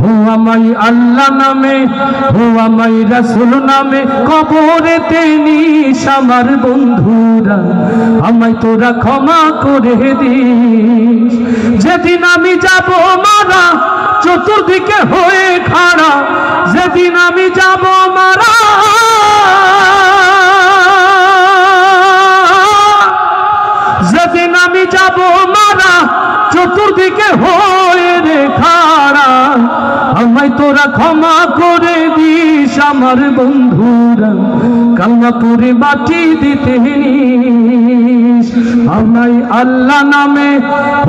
ও আমায় আল্লাহ নামে, ও আমায় রাসূল নামে কবরেতে নিস আমার বন্ধুরা, আমায় তোরা ক্ষমা করে দিস। যেদিন আমি যাব মারা চতুর্দিকে হয়ে খাড়া, যেদিন আমি যাব মারা, যেদিন আমি যাব মারা চতুর্দিকে হয়ে রে খাড়া, আমায় তোরা ক্ষমা করে দিস আমার বন্ধুরা, কান্না করে মাটি দিতে নিস। আমায় আল্লাহ নামে,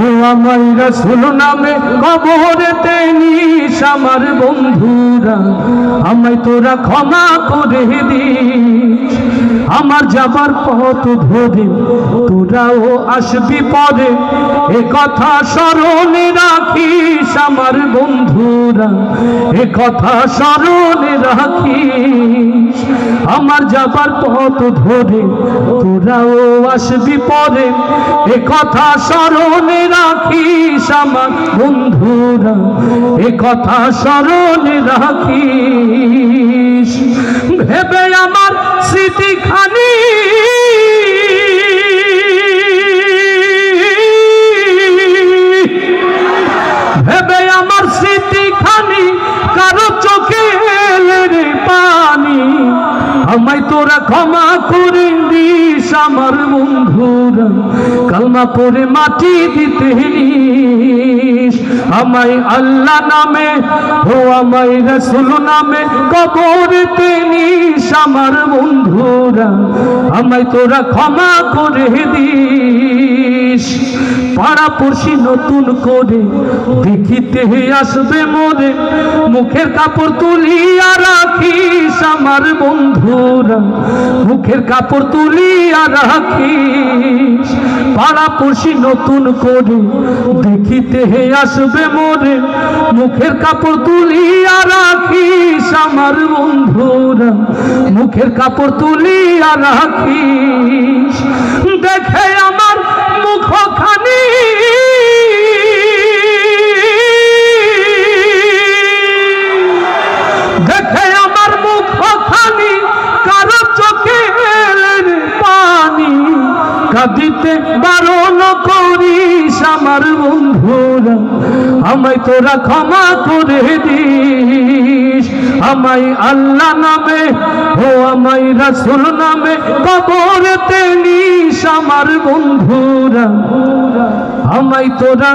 ও আমায় রাসূল নামে কবরেতে নিস আমার বন্ধুরা, আমায় তোরা ক্ষমা করে দিস। আমার যাবার পথ ধরে তোরাও আসবি পরে, এ কথা স্মরণে রাখিস আমার বন্ধুরা, এ কথা স্মরণে রাখিস। আমার যাবার পথ ধরে তোরাও আসবি পরে, এ কথা স্মরণে রাখিস আমার বন্ধুরা, এ কথা স্মরণে রাখিস। ভেবে আমার স্মৃতিখানি ভেবে আমার স্মৃতিখানি কারো চোখে রে পানি, আমায় তোরা ক্ষমা করে দিস আমার বন্ধুরা, কালমা পড়ে মাটি দিতে নিস। আমায় আল্লাহ নামে, ও আমায় রাসূল নামে কবরেতে নিস আমার বন্ধুরা, আমায় তোরা ক্ষমা করে দিস। পাড়াপড়শি নতুন করে দেখিতে আসবে মোরে, মুখের কাপড় তুলিয়া রাখিস আমার বন্ধুরা, মুখের কাপড় তুলিয়া রাখিস। পাড়াপড়শি নতুন করে দেখিতে আসবে মোরে, মুখের কাপড় তুলিয়া রাখিস আমার বন্ধুরা, মুখের কাপড় তুলিয়া রাখিস। দেখে আমার মুখখানি দেখে আমার মুখখানি কারো চোখে পানি, কাঁদিতে বারণ করিস আমার বন্ধুরা, আমায় তোরা ক্ষমা করে দিস। আমায় আল্লাহ নামে, ও আমায় রাসূল নামে কবরেতে নিস আমার বন্ধুরা, আমায় তোরা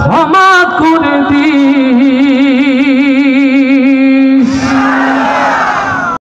ক্ষমা করে দিস।